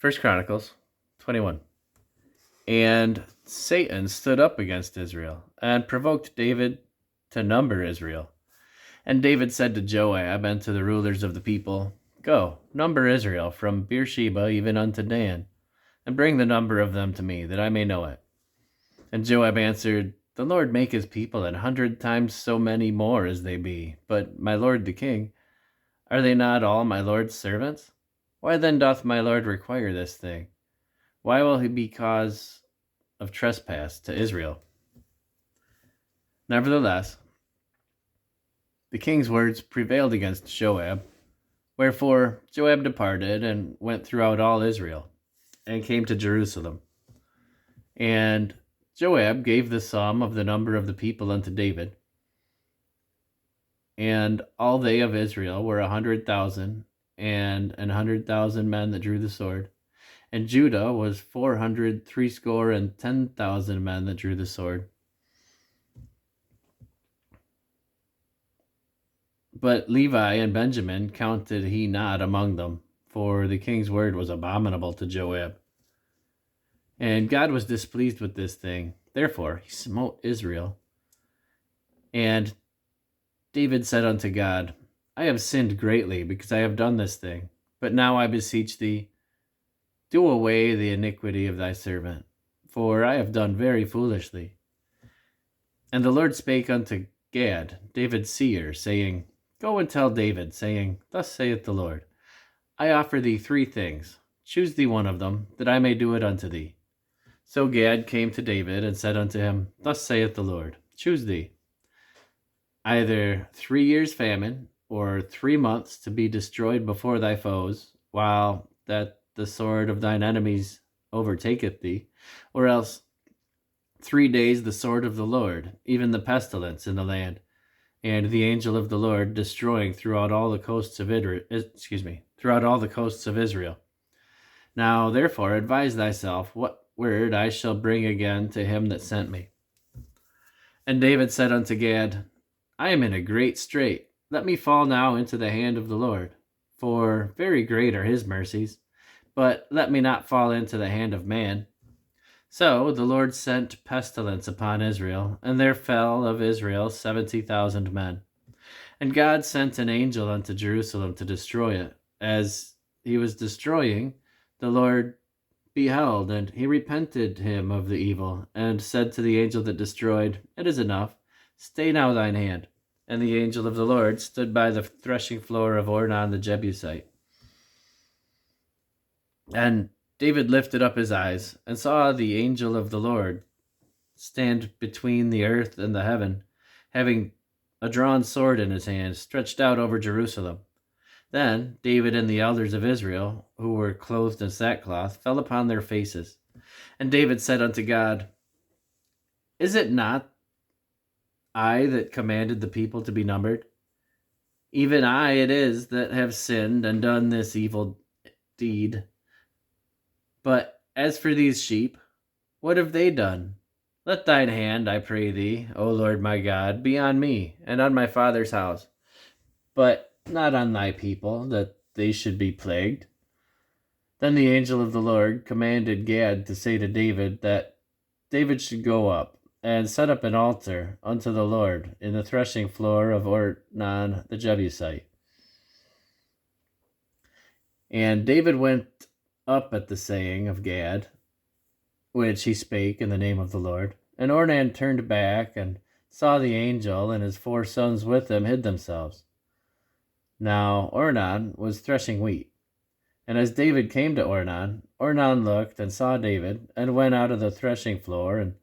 1Chronicles21. And Satan stood up against Israel and provoked David to number Israel. And David said to Joab and to the rulers of the people, "Go, number Israel from Beersheba even unto Dan, and bring the number of them to me, that I may know it." And Joab answered, "The Lord make his people 100 times so many more as they be. But my lord the king, are they not all my lord's servants? Why then doth my lord require this thing? Why will he be cause of trespass to Israel?" Nevertheless, the king's words prevailed against Joab. Wherefore Joab departed and went throughout all Israel, and came to Jerusalem. And Joab gave the sum of the number of the people unto David. And all they of Israel were 100,000, and 100,000 men that drew the sword. And Judah was 410,000 men that drew the sword. But Levi and Benjamin counted he not among them, for the king's word was abominable to Joab. And God was displeased with this thing. Therefore he smote Israel. And David said unto God, "I have sinned greatly, because I have done this thing. But now I beseech thee, do away the iniquity of thy servant, for I have done very foolishly." And the Lord spake unto Gad, David's seer, saying, "Go and tell David, saying, Thus saith the Lord, I offer thee 3 things. Choose thee one of them, that I may do it unto thee." So Gad came to David and said unto him, "Thus saith the Lord, choose thee either 3 years' famine, or 3 months to be destroyed before thy foes, while that the sword of thine enemies overtaketh thee, or else 3 days the sword of the Lord, even the pestilence in the land, and the angel of the Lord destroying throughout all the coasts of Israel. Now therefore advise thyself what word I shall bring again to him that sent me." And David said unto Gad, "I am in a great strait. Let me fall now into the hand of the Lord, for very great are his mercies. But let me not fall into the hand of man." So the Lord sent pestilence upon Israel, and there fell of Israel 70,000 men. And God sent an angel unto Jerusalem to destroy it. As he was destroying, the Lord beheld, and he repented him of the evil, and said to the angel that destroyed, "It is enough, stay now thine hand." And the angel of the Lord stood by the threshing floor of Ornan the Jebusite. And David lifted up his eyes, and saw the angel of the Lord stand between the earth and the heaven, having a drawn sword in his hand, stretched out over Jerusalem. Then David and the elders of Israel, who were clothed in sackcloth, fell upon their faces. And David said unto God, "Is it not I that commanded the people to be numbered? Even I it is that have sinned and done this evil deed. But as for these sheep, what have they done? Let thine hand, I pray thee, O Lord my God, be on me and on my father's house, but not on thy people, that they should be plagued." Then the angel of the Lord commanded Gad to say to David that David should go up and set up an altar unto the Lord in the threshing floor of Ornan the Jebusite. And David went up at the saying of Gad, which he spake in the name of the Lord. And Ornan turned back and saw the angel, and his 4 sons with him hid themselves. Now Ornan was threshing wheat. And as David came to Ornan, Ornan looked and saw David, and went out of the threshing floor, and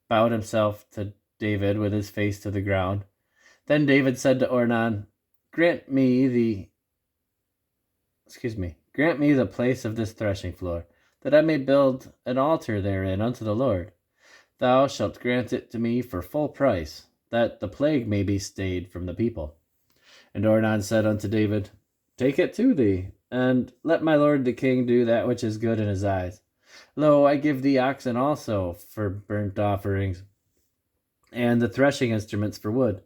bowed himself to David with his face to the ground. Then David said to Ornan, Grant me the place of this threshing floor, that I may build an altar therein unto the Lord. Thou shalt grant it to me for full price, that the plague may be stayed from the people." And Ornan said unto David, "Take it to thee, and let my lord the king do that which is good in his eyes. Lo, I give thee oxen also for burnt offerings, and the threshing instruments for wood,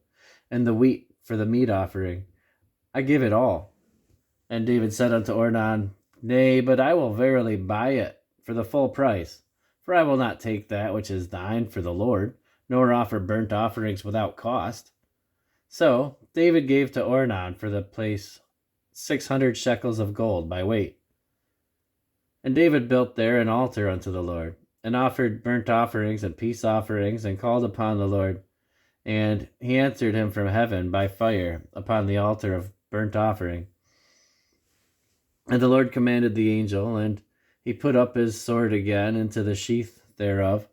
and the wheat for the meat offering. I give it all." And David said unto Ornan, Nay, but I will verily buy it for the full price. For I will not take that which is thine for the Lord, nor offer burnt offerings without cost. So David gave to Ornan for the place 600 shekels of gold by weight. And David built there an altar unto the Lord, and offered burnt offerings and peace offerings, and called upon the Lord. And he answered him from heaven by fire upon the altar of burnt offering. And the Lord commanded the angel, and he put up his sword again into the sheath thereof.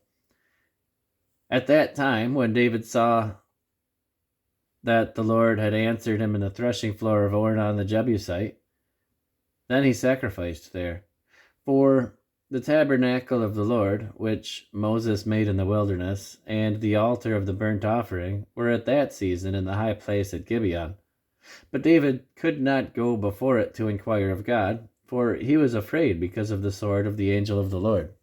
At that time, when David saw that the Lord had answered him in the threshing floor of Ornan the Jebusite, then he sacrificed there. For the tabernacle of the Lord, which Moses made in the wilderness, and the altar of the burnt offering, were at that season in the high place at Gibeon. But David could not go before it to inquire of God, for he was afraid because of the sword of the angel of the Lord.